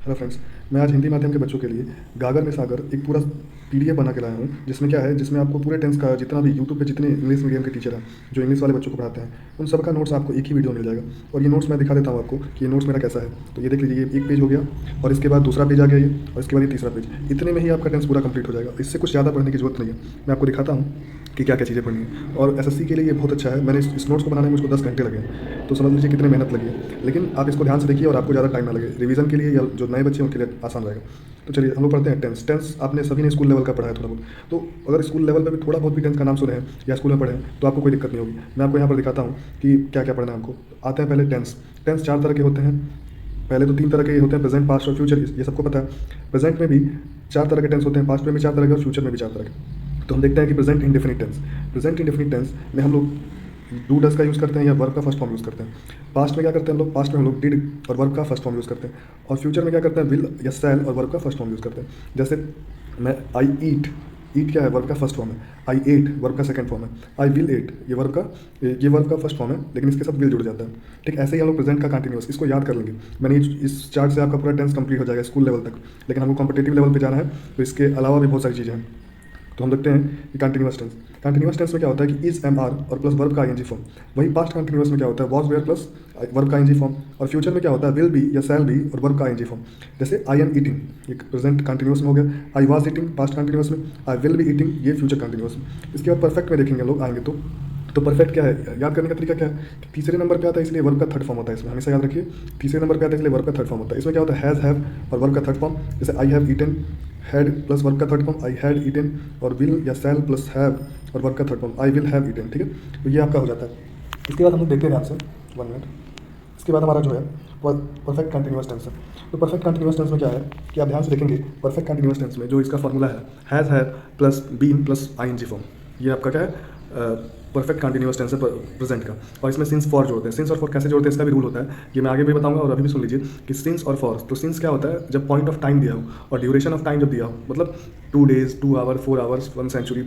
Hello friends. मैं आज हिंदी माध्यम के बच्चों के लिए गागर में सागर एक पूरा पीडीएफ बना के लाया हूँ, जिसमें क्या है, जिसमें आपको पूरे टेंस का जितना भी यूट्यूब पे जितने इंग्लिश मीडियम के टीचर हैं जो इंग्लिश वाले बच्चों को पढ़ाते हैं, उन सब का नोट्स आपको एक ही वीडियो में मिल जाएगा। और ये नोट्स मैं दिखा देता हूँ आपको कि ये नोट्स मेरा कैसा है। तो ये देख लीजिए, ये एक पेज हो गया और इसके बाद दूसरा पेज आ गया ये, और इसके बाद ये तीसरा पेज। इतने में ही आपका टेंस पूरा कंप्लीट हो जाएगा। इससे कुछ ज़्यादा पढ़ने की जरूरत नहीं है। मैं आपको दिखाता हूँ कि क्या क्या चीज़ें पढ़नी है। और एसएससी के लिए ये बहुत अच्छा है। मैंने इस नोट्स को बनाने में मुझको 10 घंटे लगे हैं, तो समझ लीजिए कितनी मेहनत लगी है। लेकिन आप इसको ध्यान से देखिए और आपको ज़्यादा टाइम ना लगे। रिवीजन के लिए या जो नए बच्चे हैं उनके लिए आसान रहेगा। तो चलिए हम लोग पढ़ते हैं टेंस। टेंस आपने सभी ने स्कूल लेवल का पढ़ा है थोड़ा बहुत। तो अगर स्कूल लेवल पे भी थोड़ा बहुत भी टेंस का नाम सुने हैं या स्कूल में पढ़े हैं तो आपको कोई दिक्कत नहीं होगी। मैं आपको यहाँ पर दिखाता हूँ कि क्या क्या पढ़ना है हमको। आते हैं पहले टेंस। टेंस 4 तरह के होते हैं। पहले तो 3 तरह के होते हैं, प्रेजेंट, पास्ट और फ्यूचर। ये सबको पता है। प्रेजेंट में भी 4 तरह के टेंस होते हैं, पास्ट में भी 4 तरह के और फ्यूचर में भी 4 तरह के। तो हम देखते हैं कि present indefinite tense. Present indefinite tense में हम लोग डू डज का यूज़ करते हैं या वर्ब का फर्स्ट फॉर्म यूज़ करते हैं। पास्ट में क्या करते हैं हम लोग, पास्ट में हम लोग डिड और वर्ब का फर्स्ट फॉर्म यूज़ करते हैं। और फ्यूचर में क्या करते हैं, विल या शैल और वर्ब का फर्स्ट फॉर्म यूज़ करते हैं। जैसे मैं आई ईट, ईट क्या है, वर्ब का फर्स्ट फॉर्म है। आई एट वर्ब का सेकंड फॉर्म है। आई विल एट ये वर्ब का फर्स्ट फॉर्म है, लेकिन इसके साथ विल जुड़ जाता है। ठीक ऐसे ही हम लोग प्रेजेंट का कंटिन्यूअस, इसको याद कर लेंगे। मैंने इस चार्ट से आपका पूरा टेंस कंप्लीट हो जाएगा स्कूल लेवल तक। लेकिन हमको कॉम्पिटेटिव लेवल पे जाना है, तो इसके अलावा भी बहुत सारी चीज़ें हैं। तो हम देखते हैं कि कंटिन्यूअस टेंस। कंटिन्यूअस टेंस में क्या होता है कि इज, एम, आर और प्लस वर्ब का आईएनजी फॉर्म। वही पास्ट कंटिन्यूअस में क्या होता है, वॉज, वेयर प्लस वर्ब का आईएनजी फॉर्म। और फ्यूचर में क्या होता है, विल बी या शैल बी और वर्ब का आईएनजी फॉर्म। जैसे आई एम ईटिंग, ये प्रेजेंट कंटिन्यूअस में हो गया। I was eating past continuous में। आई विल बी ईटिंग ये फ्यूचर कंटिन्यूअस में। इसके बाद परफेक्ट में देखेंगे लोग आएंगे तो परफेक्ट क्या है, याद करने का तरीका क्या है कि तीसरे नंबर पे आता है, इसलिए वर्ब का थर्ड फॉर्म होता है इसमें। हमेशा याद रखिए, तीसरे नंबर पे आता है इसलिए वर्ब का थर्ड फॉर्म होता है। इसमें क्या होता है, हैज़, हैव और वर्ब का थर्ड फॉर्म। जैसे I have eaten, had plus verb का third form I had eaten. और विल या शैल प्लस हैव और वर्ब का third form I will have eaten. ठीक है, तो ये आपका हो जाता है। इसके बाद हम लोग देखते हैं ध्यान से, 1 मिनट। इसके बाद हमारा जो है परफेक्ट कंटिन्यूअस टेंस है। तो परफेक्ट कंटिन्यूअस टेंस में क्या है कि आप ध्यान से देखेंगे, परफेक्ट कंटिन्यूअस टेंस में जो इसका फॉर्मूला है, has, have plus been plus ING form. ये आपका क्या है, परफेक्ट कंटिन्यूअस टेंस है प्रेजेंट का। और इसमें सिंस फॉर जोड़ते हैं। सिंस और फॉर कैसे जोड़ते हैं इसका भी रूल होता है, ये मैं आगे भी बताऊंगा। और अभी भी सुन लीजिए कि सिंस और फॉर। तो सिंस क्या होता है, जब पॉइंट ऑफ टाइम दिया हो और ड्यूरेशन ऑफ टाइम जब दिया हो, मतलब 2 डेज, 2 आवर, 4 आवर्स, 1 सेंचुरी,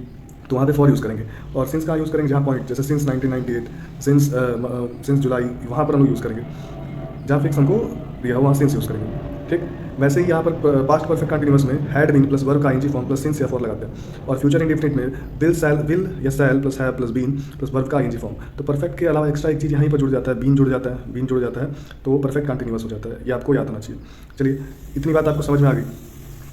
तो वहाँ पे फॉर यूज़ करेंगे। और सिंस का यूज़ करेंगे जहाँ पॉइंट, जैसे सिंस 1998, सिंस जुलाई, वहाँ पर हम यूज़ करेंगे। जहाँ फिक्स हमको दिया हो वहाँ सिंस यूज़ करेंगे। ठीक, वैसे ही यहाँ पर पास्ट परफेक्ट कंटिन्यूअस में हैड बीन प्लस वर्ब का आईएनजी फॉर्म प्लस सिंस या फॉर लगाते हैं। और फ्यूचर इंडेफिनिट में विल या shall plus have plus been plus verb का आईएनजी फॉर्म। तो परफेक्ट के अलावा एक्स्ट्रा एक चीज़ यहाँ पर जुड़ जाता है, बीन जुड़ जाता है। बीन जुड़ जाता है तो वो परफेक्ट कंटिन्यूअस हो जाता है। ये आपको याद होना चाहिए। चलिए, इतनी बात आपको समझ में आ गई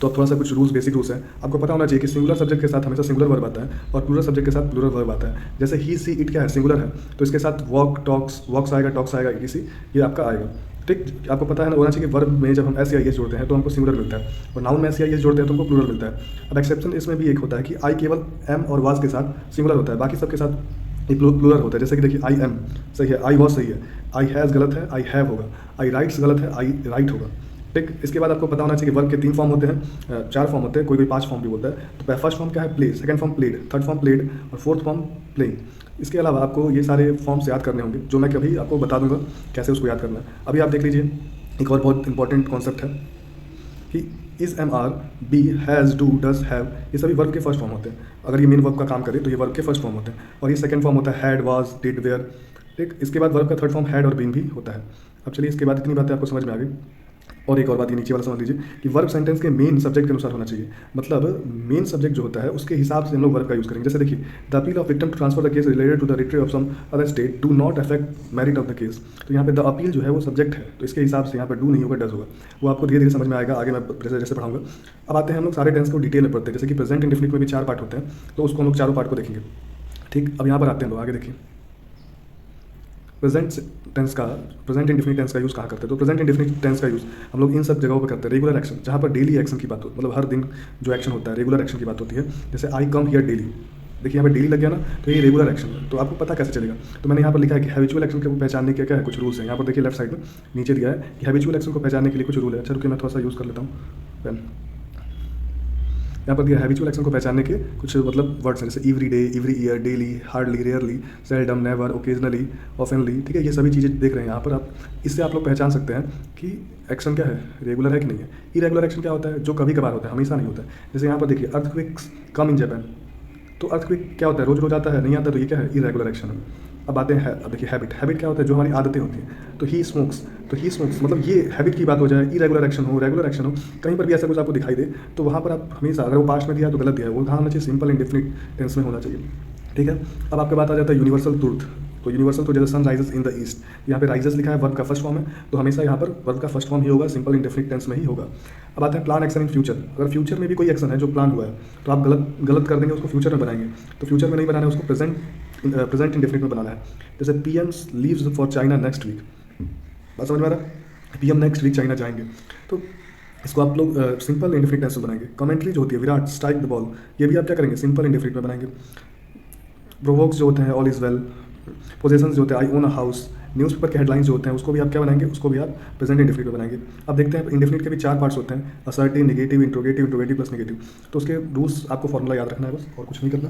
तो अब थोड़ा सा कुछ रूल्स, बेसिक रूल्स हैं। आपको पता होना चाहिए कि सिंगुलर सब्जेक्ट के साथ हमेशा सिंगुलर वर्ब आता है और प्लूरल सब्जेक्ट के साथ प्लूरल वर्ब आता है। जैसे ही, सी, इट क्या है, सिंगुलर है, तो इसके साथ वॉक, टॉक्स, वॉक्स आएगा, टॉक्स आएगा, इसी ये आपका आएगा। ठीक, आपको पता है ना, होना चाहिए कि वर्ब में जब हम एस या एस जोड़ते हैं तो हमको सिंगुलर मिलता है, और नाउन में एस या एस जोड़ते हैं तो हमको प्लूरल मिलता है। अब एक्सेप्शन इसमें भी एक होता है कि आई केवल एम और वाज के साथ सिंगुलर होता है, बाकी सबके साथ एक प्लूरल होता है। जैसे कि देखिए, आई एम सही है, आई वॉज सही है, आई हैज़ गलत है, आई हैव होगा, आई राइट्स गलत है, आई राइट होगा। ठीक, इसके बाद आपको पता होना चाहिए कि वर्ब के 3 फॉर्म होते हैं, 4 फॉर्म होते हैं, कोई 5 फॉर्म भी बोलता है। तो फर्स्ट फॉर्म क्या है, play, second form played, third form played और फोर्थ फॉर्म प्लेइंग। इसके अलावा आपको ये सारे फॉर्म्स याद करने होंगे, जो मैं कभी आपको बता दूंगा कैसे उसको याद करना है। अभी आप देख लीजिए, एक और बहुत इंपॉर्टेंट कॉन्सेप्ट है कि is, am, are, be, has, do, does, have, ये सभी वर्ब के फर्स्ट फॉर्म होते हैं। अगर ये मेन वर्ब का काम करे तो ये वर्ब के फर्स्ट फॉर्म होते हैं। और ये सेकंड फॉर्म होता है हैड, वाज, डिड, वेयर। ठीक, इसके बाद वर्ब का थर्ड फॉर्म हैड और बीन भी होता है। अब चलिए, इसके बाद इतनी बातें आपको समझ में आ गई। और एक और बात, ये नीचे वाला समझ लीजिए कि वर्ब सेंटेंस के मेन सब्जेक्ट के अनुसार होना चाहिए। मतलब मेन सब्जेक्ट जो होता है उसके हिसाब से हम लोग वर्ब का यूज़ करेंगे। जैसे देखिए, the appeal of victim to transfer the case related to the retrieve of some other state do not affect merit of the case. तो यहाँ पे द अपील जो है वो सब्जेक्ट है, तो इसके हिसाब से यहाँ पर डू नहीं होगा, डज होगा। वो आपको धीरे धीरे समझ में आएगा, आगे मैं जैसे जैसे पढ़ाऊंगा। अब आते हैं हम लोग सारे टेंस को डिटेल में पढ़ते हैं। जैसे कि प्रेजेंट इंडेफिनिट में भी 4 पार्ट होते हैं, तो उसको हम लोग चारों पार्ट को देखेंगे। ठीक, अब यहाँ पर आते हैं लोग, आगे देखिए प्रेजेंट टेंस का, प्रेजेंट इंडेफिनिट टेंस का यूज़ कहाँ करते हैं। तो प्रेजेंट इंडेफिनिट टेंस का यूज़ हम लोग इन सब जगहों पर करते हैं। रेगुलर एक्शन, जहाँ पर डेली एक्शन की बात होती है, मतलब हर दिन जो एक्शन होता है, रेगुलर एक्शन की बात होती है। जैसे आई कम हियर डेली, देखिए यहाँ पर डेली लग गया ना, तो ये रेगुलर एक्शन है। तो आपको पता कैसे चलेगा, तो मैंने यहाँ पर लिखा है कि हैबिचुअल एक्शन को पहचानने के क्या है कुछ रूल्स हैं। यहाँ पर देखिए लेफ्ट साइड में नीचे दिया है कि हैबिचुअल एक्शन को पहचानने के लिए कुछ रूल है। अच्छा रुकिए, मैं थोड़ा सा यूज़ कर लेता हूँ पेन। यहाँ पर दिया हैबिचुअल एक्शन को पहचानने के कुछ मतलब वर्ड्स हैं, जैसे every day, every year, daily, hardly, rarely, seldom, never, occasionally, ऑफनली। ठीक है, ये सभी चीज़ें देख रहे हैं यहाँ पर आप। इससे आप लोग पहचान सकते हैं कि एक्शन क्या है, रेगुलर है कि नहीं है। इरेगुलर एक्शन क्या होता है, जो कभी कभार होता है, हमेशा नहीं होता है। जैसे यहाँ पर देखिए, अर्थक्वेक्स कम इन जापान, तो अर्थक्वेक क्या होता है, रोज रोज आता है, नहीं आता, तो ये क्या है, इरेगुलर एक्शन है। अब आते हैं, अब देखिए हैबिट। हैबिट क्या होता है? जो हमारी आदतें होती हैं। तो ही स्मोक्स, तो ही स्मोक्स मतलब ये हैबिट की बात हो जाए, इरेगुलर एक्शन हो, रेगुलर एक्शन हो, कहीं पर भी ऐसा कुछ आपको दिखाई दे तो वहाँ पर आप हमेशा, अगर वो पास्ट में दिया है तो गलत दिया है, वो कहाँ होना चाहिए? सिंपल इंडेफिनिट टेंस में होना चाहिए। ठीक है। अब आपके बात आ जाता है यूनिवर्सल ट्रूथ। तो यूनिवर्सल तो जैसे sun rises in the east, यहाँ पे राइजेस लिखा है, वर्ब का फर्स्ट फॉर्म है, तो हमेशा यहाँ पर वर्ब का फर्स्ट फॉर्म ही होगा, सिंपल इंडेफिनिट टेंस में ही होगा। अब आते हैं प्लान एक्शन इन फ्यूचर। अगर फ्यूचर में भी कोई एक्शन है जो प्लान हुआ है तो आप गलत कर देंगे, उसको फ्यूचर में बनाएंगे। तो फ्यूचर में नहीं बनाना है, उसको प्रेजेंट इंडेफिनिट में बनाना है। जैसे PM leaves for China next week, बात समझ में आ रहा है? PM नेक्स्ट वीक चाइना जाएंगे, तो इसको आप लोग सिंपल इंडेफिनिट टेंस में बनाएंगे। कमेंट्री जो होती है, विराट स्ट्राइक द बॉल, ये भी आप क्या करेंगे? सिंपल इंडेफिनिट में बनाएंगे। प्रोवोक्स जो होते हैं, ऑल इज वेल। पोजेशंस जो होते हैं, आई ओन अ हाउस। न्यूज़पेपर के हेडलाइंस जो होते हैं, उसको भी आप क्या बनाएंगे? उसको भी आप प्रेजेंट इंडेफिनिट में बनाएंगे। अब देखते हैं इंडेफिनिट के भी 4 पार्ट्स होते हैं, assertive, negative, interrogative plus negative. तो उसके रूल्स आपको फॉर्मूला याद रखना है बस, और कुछ नहीं करना।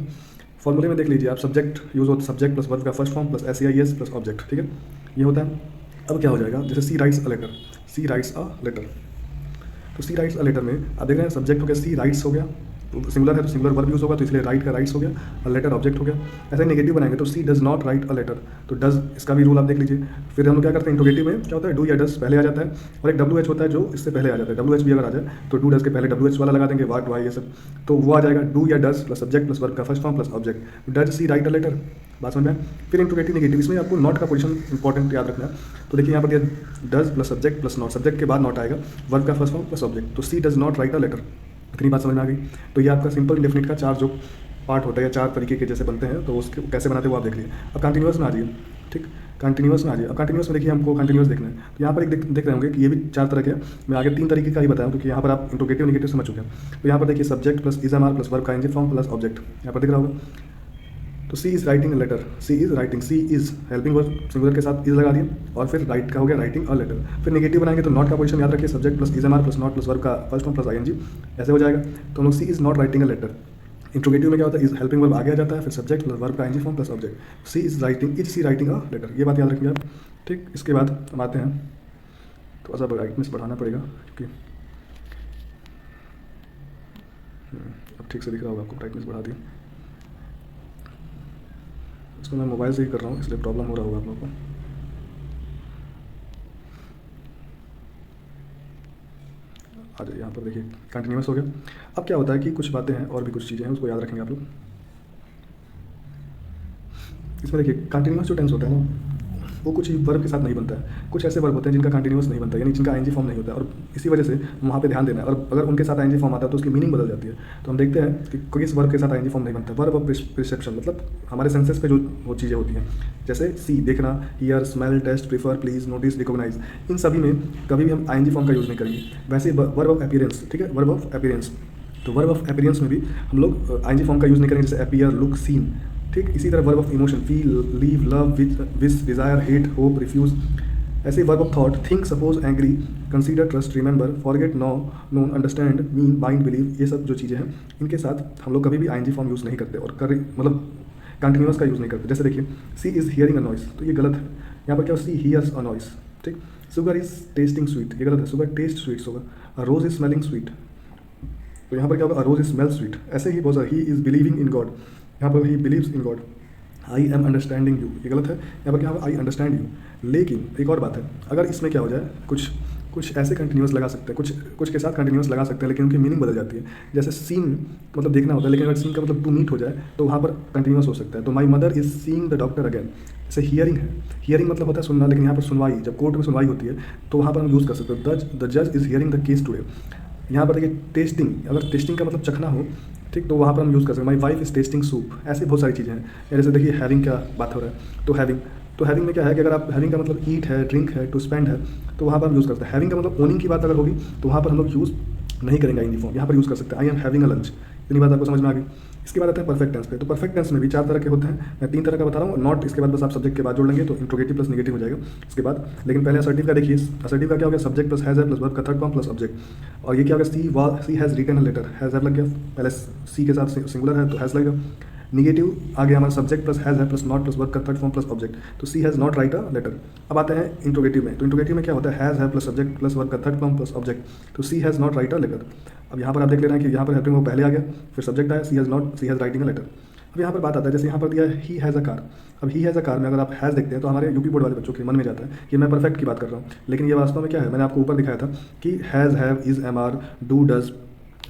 फॉर्मूले में देख लीजिए आप, सब्जेक्ट यूज होता है, सब्जेक्ट प्लस वर्ब का first form plus SEIS plus object. ठीक है, ये होता है। अब क्या हो जाएगा? जैसे she writes a letter, she writes a letter, तो सी राइट्स अ लेटर में आप देख रहे हैं सब्जेक्ट हो गया, सी राइट्स हो गया, तो सिंगुलर है तो सिंगुलर वर्ब यूज होगा, तो इसलिए राइट का राइट्स हो गया, और लेटर ऑब्जेक्ट हो गया। ऐसे नेगेटिव बनाएंगे तो she does not write a letter, तो डज, इसका भी रूल आप देख लीजिए। फिर हम लोग क्या करते हैं इंट्रोगेटिव में, क्या होता है? डू या डज पहले आ जाता है, और एक WH होता है जो इससे पहले आ जाता है। WH भी अगर आ जाए तो डू डज के पहले WH वाला लगा देंगे, वाट वाई ये सब, तो वो आ जाएगा डू या does plus subject plus verb का first form plus object, does she write a letter. बात समझ में? फिर इंट्रोगेटिव नेगेटिव, इसमें आपको नॉट का पोजीशन इंपॉर्टेंट याद रखना है। तो देखिए यहाँ पर दिया does plus subject plus not, subject के बाद नॉट आएगा, वर्ब का फर्स्ट फॉर्म प्लस ऑब्जेक्ट, तो she does not write a letter. इतनी बात समझ में आ गई? तो ये आपका सिंपल इंडेफिनिट का 4 जो पार्ट होता है, या 4 तरीके के जैसे बनते हैं, तो उसके कैसे बनाते हैं वो आप देख लीजिए। अब कंटिन्यूअस में आ जाइए। ठीक, कंटिन्यूअस में आ जाइए। अब कंटिन्यूअस में देखिए, हमको कंटिन्यूअस देखना है, तो यहाँ पर एक देख रहे होंगे कि ये भी 4 तरह के हैं। मैं आगे 3 तरीके का ही बताया, क्योंकि यहाँ पर आप इंट्रोगेटिव नेगेटिव समझ चुके हैं। तो यहाँ पर देखिए subject plus is am are plus verb का ING फॉर्म प्लस ऑब्जेक्ट, यहाँ पर दिख रहा होगा। तो she is writing a letter, she is writing, she is helping verb singular के साथ इज लगा दिया, और फिर राइट का हो गया राइटिंग अ लेटर। फिर नेगेटिव बनाएंगे तो नॉट का पोजीशन याद रखिए, subject plus is am are plus not plus verb का फर्स्ट फॉर्म प्लस ING, ऐसे हो जाएगा। तो हम लोग she is not writing a letter. Interrogative में क्या होता है? इज हेल्पिंग वर्ब आगे आ जाता है, फिर सब्जेक्ट प्लस वर्ब का ING form plus object, she is writing, is she writing a letter, ये बात याद रखिए आप। ठीक, इसके बाद हम आते हैं, थोड़ा सा ब्राइटनेस बढ़ाना पड़ेगा क्योंकि अब ठीक से दिख रहा होगा आपको, ब्राइटनेस बढ़ा दी। इसको मैं मोबाइल से ही कर रहा हूँ, इसलिए प्रॉब्लम हो रहा होगा आप लोगों को। आ जाइए यहाँ पर देखिए, कंटिन्यूअस हो गया। अब क्या होता है कि कुछ बातें हैं और भी कुछ चीज़ें हैं, उसको याद रखेंगे आप लोग। इसमें देखिए कंटिन्यूअस जो टेंस होता है ना, वो कुछ वर्ब के साथ नहीं बनता है। कुछ ऐसे वर्ब होते हैं जिनका कंटिन्यूअस नहीं बनता, यानी जिनका ING फॉर्म नहीं होता है, और इसी वजह से वहाँ पे ध्यान देना है। और अगर उनके साथ ING फॉर्म आता है तो उसकी मीनिंग बदल जाती है। तो हम देखते हैं कि किस वर्ब के साथ ING फॉर्म नहीं बनता। वर्ब ऑफ प्रिसेप्शन, मतलब हमारे सेंसेस पे जो वो चीज़ें होती हैं, जैसे सी देखना, hear, smell, taste, prefer, please, notice, recognise, इन सभी में कभी भी हम ING फॉर्म का यूज़ नहीं करेंगे। वैसे वर्ब ऑफ अपीयरेंस, ठीक है, वर्ब ऑफ अपीयरेंस, तो वर्ब ऑफ अपीयरेंस में भी हम लोग ING फॉर्म का यूज़ नहीं करेंगे, जैसे अपीयर, लुक, सीन। ठीक, इसी तरह verb of emotion, feel, leave, love, wish, desire, hate, hope, refuse. ऐसे verb of thought, think, suppose, angry, consider, trust, remember, forget, know, known, understand, mean, mind, believe, ये सब जो चीज़ें हैं, इनके साथ हम लोग कभी भी ING फॉर्म यूज़ नहीं करते, और मतलब कंटिन्यूअस का यूज़ नहीं करते। जैसे देखिए, सी इज़ हियरिंग अ नॉइस, तो ये गलत है। यहाँ पर क्या हो, सी हियर्स अ नॉइस। ठीक, शुगर इज़ टेस्टिंग स्वीट, ये गलत है, शुगर टेस्ट स्वीट्स होगा। रोज इज स्मेलिंग स्वीट, तो यहाँ पर क्या होगा, रोज इज स्मेल स्वीट। ऐसे ही बहुत सारा, he is believing in God, यहाँ पर he believes in God. I am understanding you, ये गलत है, यहाँ पर क्या होगा, आई अंडरस्टैंड यू। लेकिन एक और बात है, अगर इसमें क्या हो जाए, कुछ ऐसे कंटिन्यूअस लगा सकते हैं, कुछ के साथ कंटिन्यूअस लगा सकते हैं, लेकिन उनकी मीनिंग बदल जाती है। जैसे सीन मतलब देखना होता है, लेकिन अगर सीन का मतलब टू मीट हो जाए तो वहाँ पर कंटिन्यूअस हो सकता है। तो my mother is seeing the doctor again, जैसे हियरिंग है, हियरिंग मतलब होता है सुनना, लेकिन यहाँ पर सुनवाई, जब कोर्ट में सुनवाई होती है तो वहाँ पर हम यूज़ कर सकते हैं, द जज is hearing the case today. यहाँ पर देखिए टेस्टिंग, अगर टेस्टिंग का मतलब चखना हो, ठीक, तो वहाँ पर हम यूज़ कर सकते हैं, my wife is testing soup. ऐसे बहुत सारी चीज़ें हैं। जैसे देखिए हैविंग का बात हो रहा है, तो हैविंग में क्या है कि अगर आप हैविंग का मतलब ईट है, ड्रिंक है, टू स्पेंड है, तो वहाँ पर हम यूज़ करते हैं। हैविंग का मतलब ओनिंग की बात अगर होगी तो वहाँ पर हम लोग यूज़ नहीं करेंगे ING फॉर्म, यहाँ पर यूज़ कर सकते हैं, I am having a lunch. इतनी बात आपको समझ में आ गई। इसके बाद आते हैं परफेक्ट टेंस पे। तो परफेक्ट टेंस में भी 4 तरह के होते हैं, मैं 3 तरह का बता रहा हूँ। नॉट इसके बाद बस आप सब्जेक्ट के बाद जोड़ लेंगे तो इंट्रोगेटिव प्लस नेगेटिव हो जाएगा इसके बाद। लेकिन पहले असर्टिव का देखिए, असर्टिव का क्या हो गया, subject plus has have plus verb का थर्ड फॉर्म प्लस ऑब्जेक्ट। और ये क्या हो गया, she has written a letter, has लग गया, पहले सी के साथ सिंगुलर है तो हैज़ लगेगा। निगेटिव आ गया हमारा, subject plus has have plus not plus verb का थर्ड फॉर्म प्लस ऑब्जेक्ट, तो she has not write a letter. अब आते हैं इंट्रोगेटिव में। तो इंट्रोगेटिव में क्या होता है, has have plus subject plus verb का थर्ड फॉर्म प्लस ऑब्जेक्ट, तो she has not write a letter. अब यहाँ पर आप देख ले रहे हैं कि यहाँ पर हेल्पिंग वर्ब पहले आ गया, फिर सब्जेक्ट आया, सी हैज़ राइटिंग अ लेटर। अब यहाँ पर बात आता है, जैसे यहाँ पर दिया है ही हैज़ अ कार। अब ही हैज़ अ कार में अगर आप हैज़ देखते हैं तो हमारे यूपी बोर्ड वाले बच्चों के मन में जाता है कि मैं परफेक्ट की बात कर रहा हूँ, लेकिन ये वास्तव में क्या है, मैंने आपको ऊपर दिखाया था कि has, have, is, am are, do, does,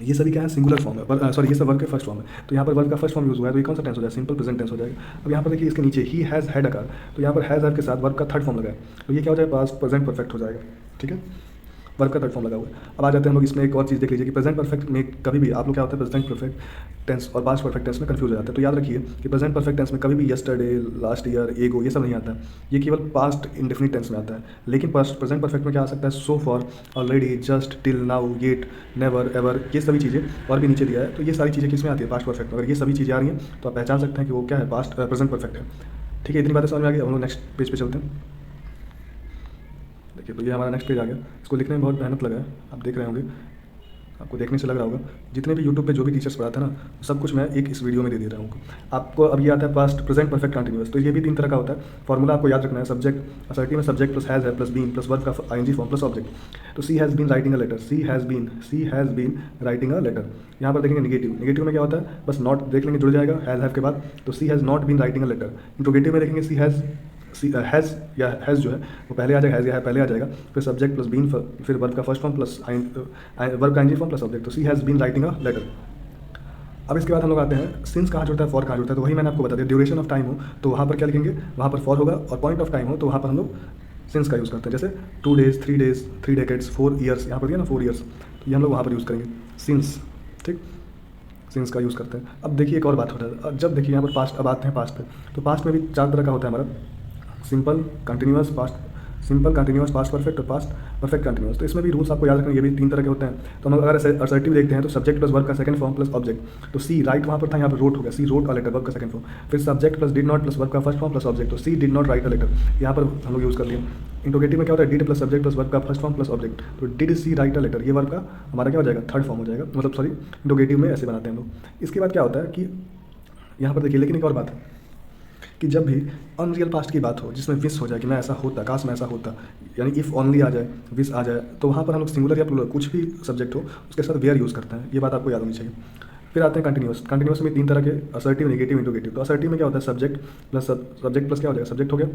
ये सभी क्या है, सिंगुलर फॉर्म है, सॉरी ये सब वर्ब के फर्स्ट फॉर्म है। तो यहाँ पर वर्ब का फर्स्ट फॉर्म यूज़ हुआ है, तो ये कौन सा टेंस हो जाएगा, सिंपल प्रेजेंट टेंस हो जाएगा। अब यहाँ पर देखिए इसके नीचे he has had a car, तो यहाँ पर हैज़ हैव के साथ वर्ब का थर्ड फॉर्म लगा है, तो ये क्या हो जाएगा, पास्ट प्रेजेंट परफेक्ट हो जाएगा। ठीक है, वर्ब का थर्ड फॉर्म लगा हुआ है। अब आ जाते हैं हम लोग इसमें एक और चीज़ देख लीजिए कि प्रेजेंट परफेक्ट में कभी भी आप लोग क्या होता है, प्रेजेंट परफेक्ट टेंस और पास्ट परफेक्ट टेंस में कंफ्यूज हो जाते हैं। तो याद रखिए कि प्रेजेंट परफेक्ट टेंस में कभी भी यस्टरडे, लास्ट ईयर, एगो, ये सब नहीं आता है, ये केवल पास्ट इंडेफिनिट टेंस में आता है। लेकिन प्रेजेंट परफेक्ट में क्या आ सकता है, so for, already, just, till, now, yet, never, ever, ये सभी चीज़ें और भी नीचे दिया है। तो ये सारी चीज़ें किस में आती है, पास्ट परफेक्ट में। अगर ये सभी चीज़ें आ रही हैं तो आप पहचान सकते हैं कि वो क्या है, पास्ट प्रेजेंट परफेक्ट है। ठीक है, इतनी बातें समझ में आ गई। हम लोग नेक्स्ट पेज पे चलते हैं। देखिए तो ये हमारा नेक्स्ट पेज आ गया। इसको लिखने में बहुत मेहनत लगा है, आप देख रहे होंगे, आपको देखने से लग रहा होगा। जितने भी यूट्यूब पे जो भी टीचर्स पढ़ाते हैं ना, सब कुछ मैं एक इस वीडियो में दे रहा हूँ आपको। अब ये आता है पास्ट प्रेजेंट परफेक्ट कंटिन्यूअस, तो ये भी 3 तरह का होता है। फॉर्मूला आपको याद रखना है, सब्जेक्ट असर्टिव में subject plus has have plus been plus verb का आईएनजी फॉर्म प्लस ऑब्जेक्ट। तो she has been writing a letter, she has been writing a letter. यहाँ पर देखेंगे निगेटिव में क्या होता है, बस नॉट देख लेंगे, जुड़ जाएगा हैज़ हैव के बाद, तो she has not been writing a letter. Interrogative में देखेंगे सी हैज़ या हैज़ जो है वो पहले आ जाएगा, हैज़ या है पहले आ जाएगा, फिर सब्जेक्ट प्लस बीन, फिर वर्ब का फर्स्ट फॉर्म प्लस वर्ब का आईएनजी फॉर्म प्लस ऑब्जेक्ट। तो she has been writing a letter. अब इसके बाद हम लोग आते हैं सिंस कहाँ जुड़ता है, फॉर कहाँ जुड़ता है। तो वही मैंने आपको बता दिया, ड्यूरेशन ऑफ टाइम हो तो वहाँ पर क्या लिखेंगे, वहाँ पर फॉर होगा, और पॉइंट ऑफ टाइम हो तो वहाँ पर हम लोग सिंस का यूज़ करते हैं। जैसे 2 days, 3 days, 3 decades, 4 years, यहाँ पर दिया ना 4 years, तो ये हम लोग वहाँ पर यूज़ करेंगे सिंस। ठीक, सिंस का यूज़ करते हैं। अब देखिए एक और बात होता है, जब देखिए यहाँ पर पास्ट, अब आते हैं पास्ट पे। तो पास्ट में भी 4 तरह का होता है हमारा, simple continuous past, simple continuous past perfect और पास्ट परफेक्ट कंटिन्यूअस। तो इसमें भी रूल्स आपको याद रखना, ये भी 3 तरह के होते हैं। तो हम अगर असर्टिव देखते हैं तो सब्जेक्ट प्लस वर्ब का सेकंड फॉर्म प्लस ऑब्जेक्ट। तो सी राइट वहाँ पर था, यहाँ पर रोट हो गया, she wrote a letter, verb का सेकंड फॉर्म। फिर subject plus did not plus verb का फर्स्ट फॉर्म प्लस ऑब्जेक्ट, तो she did not write a letter, यहाँ पर हम लोग यूज़ कर लिए। इंट्रोगेटिव में क्या होता है, did plus subject plus verb का फर्स्ट फॉर्म प्लस ऑब्जेक्ट, तो did she write a letter, ये वर्ब का हमारा क्या हो जाएगा, थर्ड फॉर्म हो जाएगा, मतलब सॉरी इंट्रोगेटिव में ऐसे बनाते हैं हम लोग। इसके बाद क्या होता है कि यहाँ पर देखिए, लेकिन एक और बात है कि जब भी अनरियल पास्ट की बात हो, जिसमें विश हो जाए कि मैं ऐसा होता, काश मैं ऐसा होता, यानी इफ़ ओनली आ जाए, विश आ जाए, तो वहाँ पर हम लोग सिंगुलर या प्लूरल कुछ भी सब्जेक्ट हो उसके साथ वेयर यूज़ करते हैं। ये बात आपको याद होनी चाहिए। फिर आते हैं कंटिन्यूस में 3 तरह के, असर्टिव, नेगेटिव, इंट्रोगेटिव। तो असर्टिव में क्या होता है, सब्जेक्ट प्लस क्या हो जाएगा, सब्जेक्ट हो गया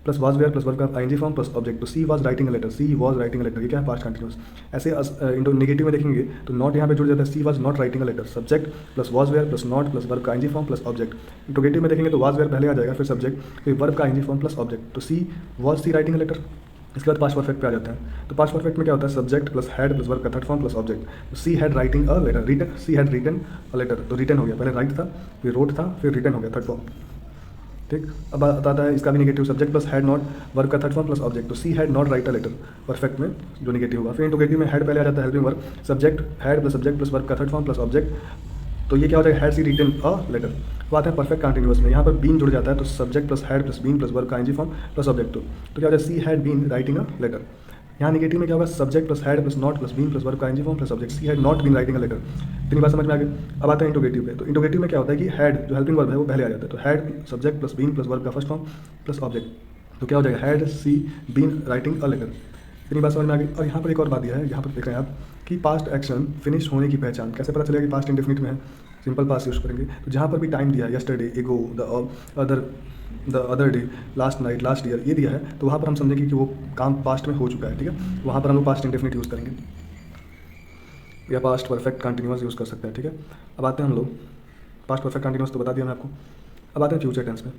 plus was were plus verb का आईएनजी फॉर्म प्लस ऑब्जेक्ट। तो she was writing a letter, she was writing a letter, ये क्या है, पास्ट कंटिन्यूस। ऐसे नेगेटिव में देखेंगे तो नॉट यहाँ पे जुड़ जाता है, she was not writing a letter, subject plus was were plus not plus verb का ING form plus object. Interrogative में देखेंगे तो वाज वेयर पहले आ जाएगा, फिर सब्जेक्ट, फिर वर्ब का आईएनजी फॉर्म प्लस ऑब्जेक्ट। तो she was she writing a letter. इसके बाद पास्ट परफेक्ट पे आ जाते हैं। तो पास्ट परफेक्ट में क्या होता है, subject plus had plus verb का थर्ड फॉर्म प्लस ऑब्जेक्ट। तो she had writing a letter, written, she had written a letter, तो रिटन हो गया, पहले राइट था, फिर रोट था, फिर रिटन हो गया, थर्ड फॉर्म। ठीक, अब आता है इसका भी negative, subject plus had not, verb का थर्ड फॉर्म प्लस ऑब्जेक्ट। तो she had not write a letter, perfect में जो नेगेटिव होगा। फिर इंट्रोगेटिव में हैड पहले आ जाता है, helping verb, subject had plus subject plus verb का थर्ड फॉर्म प्लस ऑब्जेक्ट, तो ये क्या हो जाएगा, had she written a letter. तो आते हैं परफेक्ट कंटिन्यूअस में, यहाँ पर बीन जुड़ जाता है, तो subject plus had plus been plus verb का आईएनजी फॉर्म प्लस ऑब्जेक्ट। तो क्या हो जाएगा, she had been writing a letter. यहाँ नेगेटिव में क्या होगा, subject plus had plus not plus been plus verb का ING form plus object, she had not been writing a letter. इतनी बात समझ में आ गई। अब आते हैं इंट्रोगेटिव पे। तो इंट्रोगेटिव में क्या होता है कि हैड जो हेल्पिंग वर्ब है वो पहले आ जाता है, तो had subject plus been plus verb का फर्स्ट फॉर्म प्लस ऑब्जेक्ट। तो क्या हो जाएगा, had she been writing a letter. इतनी बात समझ में आ गई। और यहाँ पर एक और बात दिया है, यहाँ पर देख रहे हैं आप कि पास्ट एक्शन फिनिश होने की पहचान कैसे पता चलेगा कि पास्ट इंडेफिनिट में है, सिंपल पास्ट यूज करेंगे। तो जहाँ पर भी टाइम दिया है, यस्टरडे, एगो, the other day, last night, last year, ये दिया है, तो वहाँ पर हम समझेंगे कि वो काम पास्ट में हो चुका है। ठीक है, वहाँ पर हम लोग पास्ट इंडेफिनिट यूज़ करेंगे या पास्ट परफेक्ट कंटिन्यूअस यूज़ कर सकते हैं। ठीक है, अब आते हैं हम लोग पास्ट परफेक्ट कंटिन्यूअस तो बता दिया मैं आपको। अब आते हैं फ्यूचर टेंस में।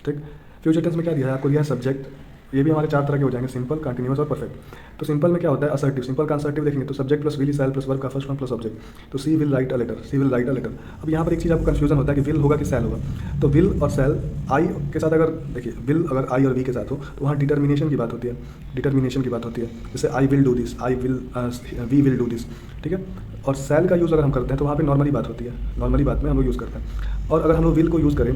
ठीक, फ्यूचर टेंस में क्या दिया है आपको, दिया है सब्जेक्ट, ये भी हमारे 4 तरह के हो जाएंगे, सिंपल, कंटिन्यूअस और परफेक्ट। तो सिंपल में क्या होता है, असर्टिव, सिंपल का असर्टिव देखेंगे तो subject plus will shall plus verb का फर्स्ट फॉर्म प्लस ऑब्जेक्ट। तो she will write a letter, she will write a letter. अब यहाँ पर एक चीज़ आपको कंफ्यूजन होता है कि विल होगा कि सैल होगा। तो विल और सैल आई के साथ, अगर देखिए विल अगर आई और वी के साथ हो तो वहाँ डिटर्मिनेशन की बात होती है, डिटर्मिनेशन की बात होती है। जैसे I will do this, we will do this. ठीक है, और सैल का यूज़ अगर हम करते हैं तो वहाँ पर नॉर्मली बात होती है, नॉर्मली बात में हम लोग यूज़ करते हैं। और अगर हम लोग विल को यूज़ करें,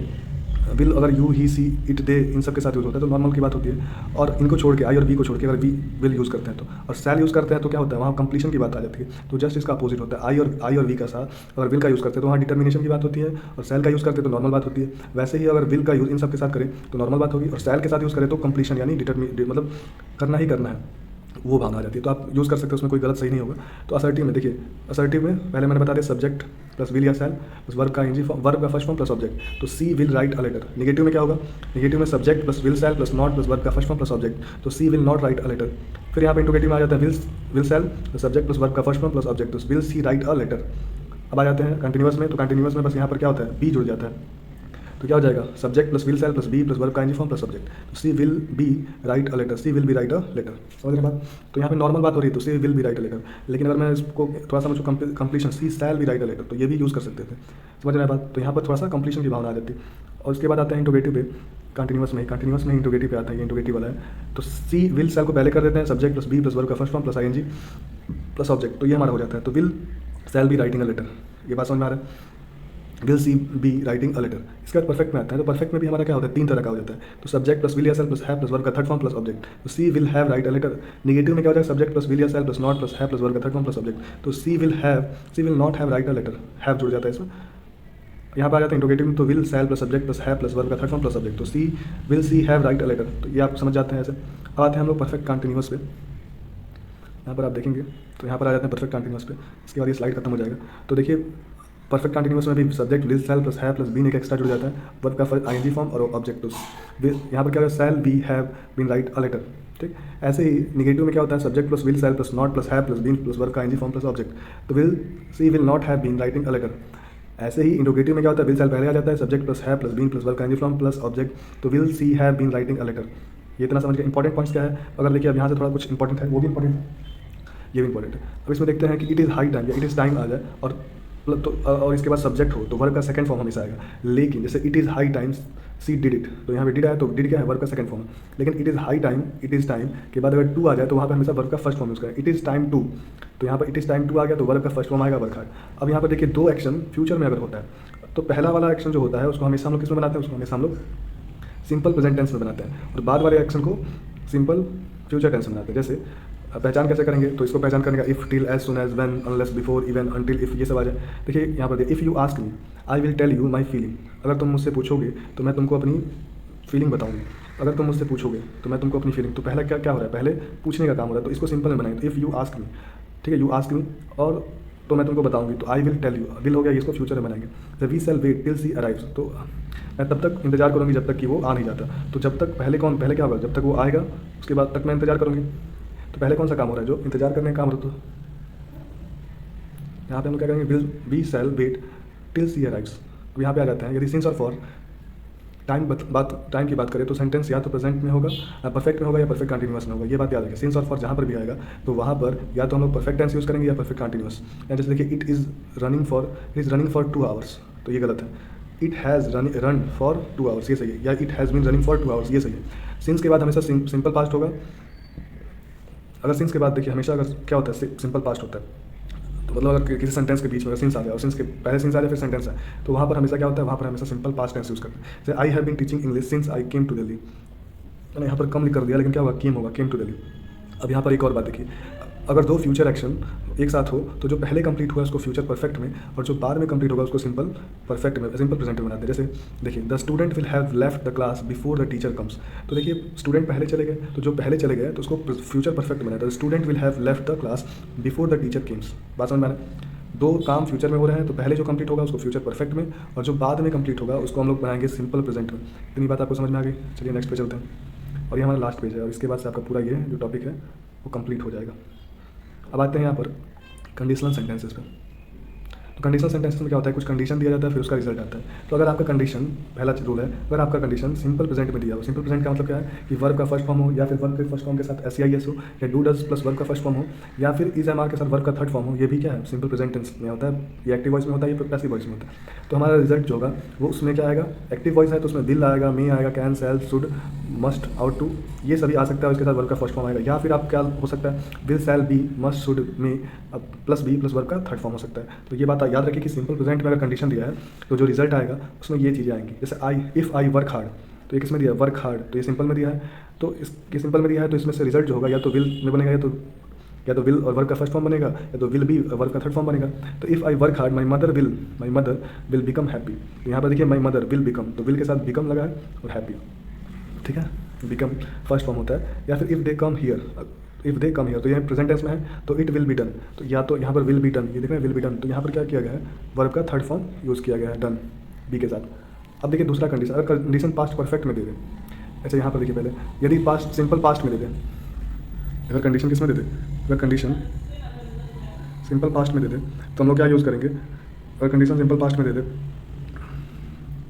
विल अगर यू, ही, सी, इट, दे, इन सब के साथ यूज़ होता है तो नॉर्मल की बात होती है। और इनको छोड़ के, आई और वी को छोड़ के अगर वी विल यूज़ करते हैं तो, और सैल यूज़ करते हैं तो क्या होता है, वहाँ कंप्लीशन की बात आ जाती है। तो जस्ट इसका अपोजिट होता है, आई और वी का साथ अगर विल का यूज़ करते हैं तो वहाँ डिटर्मिनेशन की बात होती है, और सैल का यूज़ करते हैं तो नॉर्मल बात होती है। वैसे ही अगर विल का यूज़ इन सब के साथ करें तो नॉर्मल बात होगी, और सैल के साथ यूज़ करें तो कंप्लीशन यानी मतलब करना ही करना है, वो भावना आ जाती है। तो आप यूज़ कर सकते हो, उसमें कोई गलत सही नहीं होगा। तो असर्टिव में देखिए, असर्टिव में पहले मैंने बता दिया सब्जेक्ट प्लस विल या शैल प्लस वर्ब का इंजी फॉर्म, वर्ब का फर्स्ट फॉर्म प्लस ऑब्जेक्ट। तो she will write a letter. Negative में क्या होगा, नेगेटिव में subject plus will shall plus not plus verb का फर्स्ट फॉर्म प्लस ऑब्जेक्ट। तो she will not write a letter. फिर यहाँ पे इंटरोगेटिव में आ जाता है will shall plus subject plus verb का फर्स्ट फॉर्म प्लस ऑब्जेक्ट। तो will she write a letter. अब आ जाते हैं कंटिन्यूअस में। तो कंटिन्यूअस में बस यहाँ पर क्या होता है, बी जुड़ जाता है। तो क्या हो जाएगा, subject plus will shall plus be plus verb का इंजी फॉर्म प्लस सब्जेक्ट। तो she will be write a letter, she will be write a letter. समझ रहे बात। तो यहाँ पे नॉर्मल बात हो रही है, तो she will be write a letter. लेकिन अगर मैं इसको थोड़ा सा मुझको completion, she shall be write a letter, तो ये भी यूज़ कर सकते थे। समझ रहे बात। तो यहाँ पर थोड़ा सा कंप्लीशन की भावना आ जाती है। और उसके बाद आता है इंटरोगेटिव पे, कंटिन्यूस में इंटरोगेटिव पे आता है, ये इंटरोगेटिव वाला है। तो सी विल शैल को पहले कर देते हैं, subject plus be plus verb का first form plus ING plus object. तो ये हमारा हो जाता है। तो will shall be writing a letter, ये बात समझ में आ रहा है। Will she be writing a letter. इसके बाद परफेक्ट में आता है। तो परफेक्ट में भी हमारा क्या होता है, 3 तरह का हो जाता है। तो सब्जेक्ट प्लस विल या shall plus have plus verb का थर्ड फॉर्म प्लस ऑब्जेक्ट। तो she will have write a letter. Negative में क्या हो जाएगा, सब्जेक्ट प्लस विल या shall plus not plus have plus verb का थर्ड फॉर्म प्लस ऑब्जेक्ट। तो she will not have write a letter, have जुड़ जाता है इसमें। यहाँ पर आ जाता है इंटरोगेटिव में, तो will shall plus subject plus have plus verb का थर्ड फॉर्म प्लस ऑब्जेक्ट। तो she will she have write a letter. तो ये आप समझ जाते हैं ऐसे। अब आते हैं हम लोग परफेक्ट कंटिन्यूअस पे। यहाँ पर आप देखेंगे तो यहाँ पर आ जाते हैं परफेक्ट कंटिन्यूअस पे। इसके बाद ये स्लाइड खत्म हो जाएगा। तो देखिए परफेक्ट कंटिन्यूअस में भी subject will shall plus have plus been एक एक्स्ट्रा जुड़ जाता है, वर्ब का फर्स्ट आईएनजी फॉर्म और ऑब्जेक्ट। यहाँ पर क्या होगा, shall be have been write a letter. ठीक, ऐसे ही निगेटिव में क्या होता है, subject plus will shall plus not plus have plus been plus verb का आईएनजी फॉर्म प्लस ऑब्जेक्ट। तो will she will not have been writing a letter. ऐसे ही इंटरोगेटिव में क्या होता है, विल शैल पहले आ जाता है, subject plus have plus been plus verb का आईएनजी फॉर्म प्लस ऑब्जेक्ट। तो will she have been writing a letter. ये इतना समझ के इंपॉर्टेंट पॉइंट्स क्या है। अगर देखिए अब यहाँ से थोड़ा कुछ इंपॉर्टेंट है, वो भी इंपॉर्टेंट है, ये भी इंपॉर्टेंट है। अब इसमें देखते हैं कि इट इज़ हाई टाइम या इट इज़ टाइम आ जाए और इसके बाद सब्जेक्ट हो तो वर्ब का सेकंड फॉर्म हमेशा आएगा। लेकिन जैसे it is high time she did it, तो यहाँ पे डिड आया तो डिड क्या है, वर्ब का सेकंड फॉर्म। लेकिन it is high time, it is time के बाद अगर टू आ जाए तो वहाँ पर हमेशा वर्ब का फर्स्ट फॉर्म यूज़ करें। इट इज़ टाइम टू, तो यहाँ पर इट इज़ टाइम टू आ गया तो वर्ब का फर्स्ट फॉर्म आएगा वर्क हार्ड। अब यहाँ पर देखिए 2 एक्शन फ्यूचर में अगर होता है तो पहला वाला एक्शन जो होता है उसको हमेशा हम लोग किस में बनाते हैं, उसको हमेशा हम लोग सिंपल प्रेजेंट टेंस में बनाते हैं, और बाद वाले एक्शन को सिंपल फ्यूचर टेंस में बनाते हैं। जैसे पहचान कैसे करेंगे, तो इसको पहचान करने का if, till, as soon as, when, unless, before, even, until, if, ये सब आ जाए। देखिए यहाँ पर if you ask me I will tell you my feeling. अगर तुम मुझसे पूछोगे तो मैं तुमको अपनी फीलिंग बताऊंगी। अगर तुम मुझसे पूछोगे तो मैं तुमको अपनी फीलिंग। तो पहला क्या क्या हो रहा है, पहले पूछने का काम हो रहा है, तो इसको सिंपल में बनाएंगे। तो इफ़ यू आस्क मी, ठीक है, यू आस्क मी और तो मैं तुमको बताऊंगी, तो I will tell you, will हो गया, इसको फ्यूचर में बनाएंगे। The we shall wait till she arrives, तो मैं तब तक इंतजार करूंगी जब तक कि वो आ नहीं जाता। तो जब तक पहले क्या होगा, जब तक वो आएगा उसके बाद तक मैं इंतजार करूंगी। तो पहले कौन सा काम हो रहा है, जो इंतजार करने का काम हो रहा है। तो यहाँ पे हम क्या करेंगे, will we shall wait till she arrives. अब यहाँ पे आ जाते हैं, यदि सिंस और फॉर टाइम की बात करें तो सेंटेंस या तो प्रेजेंट में होगा, परफेक्ट में होगा या परफेक्ट कंटिन्यूअस में होगा। ये बात याद रखिए, सिंस और फॉर जहाँ पर भी आएगा तो वहाँ पर या तो हम लोग परफेक्ट टेंस यूज़ करेंगे या परफेक्ट कंटिन्यूअस। या जैसे देखिए it is running for 2 hours, तो ये गलत है। It has run for 2 hours, ये सही है। या it has been running for 2 hours, ये सही है। सिंस के बाद हमेशा सिंपल पास्ट होगा। अगर सिंस के बाद देखिए हमेशा अगर क्या होता है, सिंपल पास्ट होता है, तो मतलब अगर किसी सेंटेंस के बीच में अगर सिंस आ जाए और सिंस के पहले सिंस आ जाए फिर सेंटेंस है, तो वहाँ पर हमेशा क्या होता है, वहाँ पर हमेशा सिंपल पास्ट टेंस यूज़ करते हैं। जैसे I have been teaching English since I came to Delhi. मैंने यहाँ पर कम लिख कर दिया, लेकिन क्या होगा, केम होगा, केम टू दिल्ली। अब यहाँ पर एक और बात देखिए, अगर 2 फ्यूचर एक्शन एक साथ हो तो जो पहले कंप्लीट हुआ उसको फ्यूचर परफेक्ट में, और जो बाद में कंप्लीट होगा उसको सिंपल परफेक्ट में, सिंपल प्रेजेंट में बनाते हैं। जैसे देखिए the student will have left the class before the teacher comes. तो देखिए स्टूडेंट पहले चले गए, तो जो पहले चले गए तो उसको फ्यूचर परफेक्ट बनाता है। Student will have left the class before the teacher Kemps. बात समझ में आ रहा है। 2 काम फ्यूचर में हो रहे हैं, तो पहले जो कंप्लीट होगा उसको फ्यूचर परफेक्ट में, और जो बाद में कंप्लीट होगा उसको हम लोग बनाएंगे सिंपल प्रेजेंट में। इतनी बात आपको समझ में आ गई। चलिए नेक्स्ट पे चलते हैं, और ये हमारा लास्ट पेज है, और इसके बाद से आपका पूरा ये जो टॉपिक है वो कंप्लीट हो जाएगा। अब आते हैं यहाँ पर कंडीशनल सेंटेंसेस पे। तो कंडीशनल सेंटेंसेस में क्या होता है, कुछ कंडीशन दिया जाता है फिर उसका रिजल्ट आता है। तो अगर आपका कंडीशन, पहला रूल है, अगर आपका कंडीशन सिंपल प्रेजेंट में दिया हो, सिंपल प्रेजेंट का मतलब क्या है कि वर्ब का फर्स्ट फॉर्म हो, या फिर वर्ब के फर्स्ट फॉर्म के साथ SEIS हो, या डू डज प्लस वर्ब का फर्स्ट फॉर्म हो, या फिर इज MR के साथ वर्ब का थर्ड फॉर्म हो, ये भी क्या है, सिंपल प्रेजेंट टेंस में होता है। ये एक्टिव वॉइस में होता है, ये पैसिव वॉइस में होता है। तो हमारा रिजल्ट जो होगा वो उसमें क्या आएगा, एक्टिव वॉइस है तो उसमें विल आएगा, मे आएगा, can, shall, should, must, ought to, ये सभी आ सकता है। उसके साथ वर्ब का फर्स्ट फॉर्म आएगा, या फिर आप क्या हो सकता है, will, shall, be, must, should, may plus be plus verb का थर्ड फॉर्म हो सकता है। तो ये बात याद रखिए कि सिंपल प्रेजेंट में अगर कंडीशन दिया है तो जो रिजल्ट आएगा उसमें ये चीज़ें आएंगी। जैसे इफ़ आई वर्क हार्ड, तो ये किसमें दिया है, वर्क हार्ड, तो ये सिंपल में दिया है। तो इसके सिंपल में दिया है तो इसमें से रिजल्ट जो होगा या तो विल में बनेगा, या तो विल और वर्ब का फर्स्ट फॉर्म बनेगा, या तो विल बी वर्ब का थर्ड फॉर्म बनेगा। तो if I work hard my mother will become happy. तो यहाँ पर देखिए माई मदर विल बिकम, तो विल के साथ बिकम लगा है और हैप्पी, ठीक है, बिकम फर्स्ट फॉर्म होता है। या फिर इफ़ दे कम हियर, तो इफ़ दे कम हियर, तो यहाँ प्रेजेंट टेंस में है तो इट विल बी डन, तो या तो यहाँ पर विल बी डन, ये देख रहे हैं विल बी डन, तो यहाँ पर क्या किया गया है, वर्ब का थर्ड फॉर्म यूज़ किया गया है, डन बी के साथ। अब देखिए दूसरा कंडीशन, अगर कंडीशन पास्ट परफेक्ट में दे दें, अच्छा यहाँ पर देखिए पहले, यदि पास्ट सिंपल पास्ट में दे दें, अगर कंडीशन किस में दे दें, अगर कंडीशन सिंपल पास्ट में दे दें तो हम लोग क्या यूज़ करेंगे, अगर कंडीशन सिंपल पास्ट में दे दें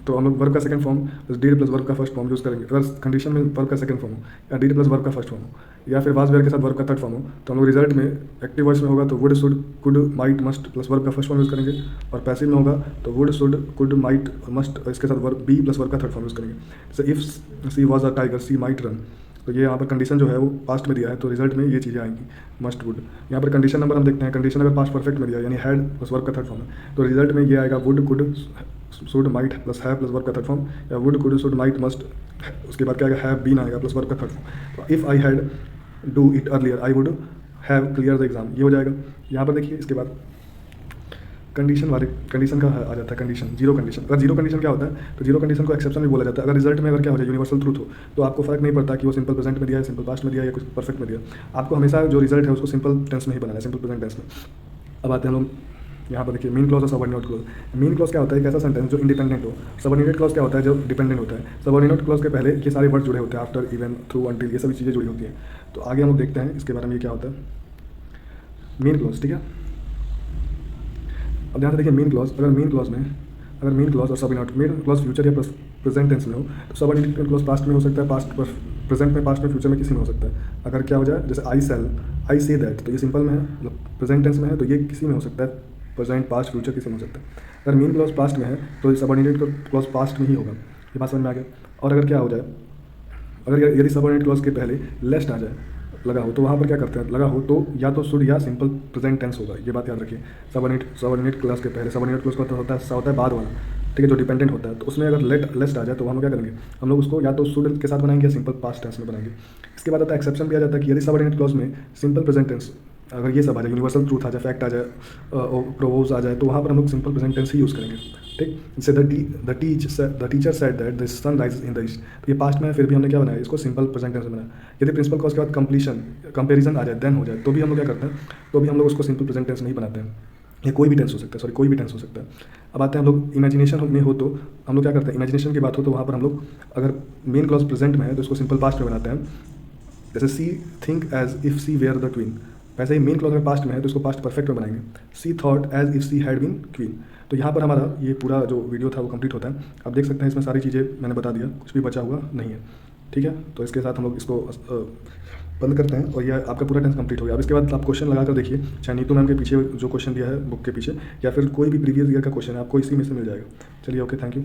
तो हम लोग वर्ब का second form plus D plus verb का फर्स्ट फॉर्म यूज़ करेंगे। अगर कंडीशन में वर्ब का सेकंड फॉर्म हो या डी प्लस वर्ब का फर्स्ट फॉर्म हो या फिर वाज वेयर के साथ वर्ब का थर्ड फॉर्म हो, तो हम लोग रिजल्ट में एक्टिव वॉइस में होगा तो would should could might must plus verb का फर्स्ट फॉर्म यूज़ करेंगे, और पैसिव में होगा तो would should could might must इसके साथ वर्ब बी प्लस वर्ब का थर्ड फॉर्म यूज़ करेंगे। जैसे if she was a tiger she might run, तो ये यहाँ पर कंडीशन जो है वो पास्ट में दिया है तो रिजल्ट में ये चीज़ें आएंगी, मस्ट वुड। यहाँ पर कंडीशन नंबर हम देखते हैं, कंडीशन अगर पास्ट परफेक्ट में दिया यानी हैड प्लस वर्ब का थर्ड फॉर्म है तो रिजल्ट में ये आएगा would could should might plus have plus verb का थर्ड फॉर्म, या would could should might must, उसके बाद क्या आएगा हैव बीन आएगा प्लस वर्ब का थर्ड फॉर्म। तो if I had do it earlier I would have clear the exam, ये हो जाएगा। यहाँ पर देखिए इसके बाद कंडीशन वाले कंडीशन का आ जाता है, कंडीशन जीरो कंडीशन। अगर जीरो कंडीशन क्या होता है तो जीरो कंडीशन को एक्सेप्शन भी बोला जाता है। अगर रिजल्ट में अगर क्या हो जाए यूनिवर्सल ट्रूथ हो तो आपको फर्क नहीं पड़ता कि वो सिंपल प्रेजेंट में दिया है, सिंपल पास्ट में दिया है या कुछ परफेक्ट में दिया, आपको हमेशा जो रिजल्ट है उसको सिंपल टेंस में ही बनाना है, सिंपल प्रेजेंट टेंस में। अब आते हैं हम लोग यहाँ पर देखिए मेन क्लॉज और सबऑर्डिनेट क्लॉज। मेन क्लॉज क्या होता है, एक ऐसा सेंटेंस जो इंडिपेंडेंट हो। सबऑर्डिनेट क्लॉज क्या होता है, जो डिपेंडेंट होता है। सबऑर्डिनेट क्लॉज के पहले ये सारे वर्ड जुड़े होते हैं, आफ्टर, इवन, थ्रू, अनटिल, ये सभी चीज़ें जुड़ी होती हैं। तो आगे हम लोग देखते हैं इसके बारे में ये क्या होता है मेन क्लॉज, ठीक है। अब ध्यान से देखिए मेन क्लॉज, अगर मेन क्लॉज और सबऑर्डिनेट, मेन क्लॉज फ्यूचर या प्रेजेंट टेंस में हो तो सबऑर्डिनेट क्लॉज पास्ट में हो सकता है, पास्ट प्रेजेंट में, पास्ट में, फ्यूचर में, किसी में हो सकता है। अगर क्या हो जाए जैसे आई सेल, आई से दैट, तो ये सिंपल में है, मतलब प्रेजेंट टेंस में है तो ये किसी में हो सकता है, प्रेजेंट, पास्ट, फ्यूचर, किसी में हो सकता है। अगर मेन क्लॉज पास्ट में है तो सबऑर्डिनेट क्लॉज पास्ट में ही होगा, ये बात समझ में आ गया। और अगर क्या हो जाए, अगर यदि सबऑर्डिनेट क्लॉज के पहले लेस्ट आ जाए, लगा हो, तो वहाँ पर क्या करते हैं, लगा हो तो या तो शुड या सिंपल प्रेजेंट टेंस होगा, ये बात याद रखिए। सबऑर्डिनेट क्लॉज के पहले, सबऑर्डिनेट क्लॉज का होता है बाद वाला, ठीक है, जो डिपेंडेंट होता है, तो उसमें अगर लेस्ट आ जाए तो हम लोग क्या करेंगे, हम लोग उसको या तो शुड के साथ बनाएंगे या सिंपल पास्ट टेंस में बनाएंगे। इसके बाद आता है एक्सेप्शन भी आ जाता है कि यदि सबऑर्डिनेट क्लॉज में सिंपल प्रेजेंट टेंस, अगर ये सब आ जाए, यूनिवर्सल ट्रूथ आ जाए, फैक्ट आ जाए, प्रोपोज आ जाए, तो वहाँ पर हम लोग सिंपल प्रेजेंट टेंस ही यूज़ करेंगे, ठीक। जैसे the teacher said that the sun rises in the east, तो ये पास्ट में है, फिर भी हमने क्या बनाया, इसको सिंपल प्रेजेंट टेंस में बनाया। यदि प्रिंसिपल क्लॉज के बाद कंपेरिजन आ जाए, देन हो जाए, तो भी हम लोग क्या करते हैं, तो भी हम लोग उसको सिंपल प्रेजेंट टेंस में ही बनाते हैं। ये कोई भी टेंस हो सकता है, सॉरी कोई भी टेंस हो सकता है। अब आते हैं हम लोग इमेजिनेशन में हो तो हम लोग क्या करते हैं, इमेजिनेशन की बात हो तो वहाँ पर हम लोग अगर मेन क्लॉज प्रेजेंट में है तो इसको सिंपल पास्ट में बनाते हैं। जैसे she think as if she were the queen, वैसे ही मेन क्लॉज में पास्ट में है तो इसको पास्ट परफेक्ट में बनाएंगे। She thought as if she had been queen. तो यहाँ पर हमारा ये पूरा जो वीडियो था वो कंप्लीट होता है। आप देख सकते हैं इसमें सारी चीज़ें मैंने बता दिया, कुछ भी बचा हुआ नहीं है, ठीक है। तो इसके साथ हम लोग इसको बंद करते हैं और यह आपका पूरा टेंस कंप्लीट हो गया। अब इसके बाद आप क्वेश्चन लगाकर देखिए, चाहे नीतू मैम के पीछे जो क्वेश्चन दिया है बुक के पीछे, या फिर कोई भी प्रीवियस ईयर का क्वेश्चन है, आपको इसी में से मिल जाएगा। चलिए, ओके, थैंक यू।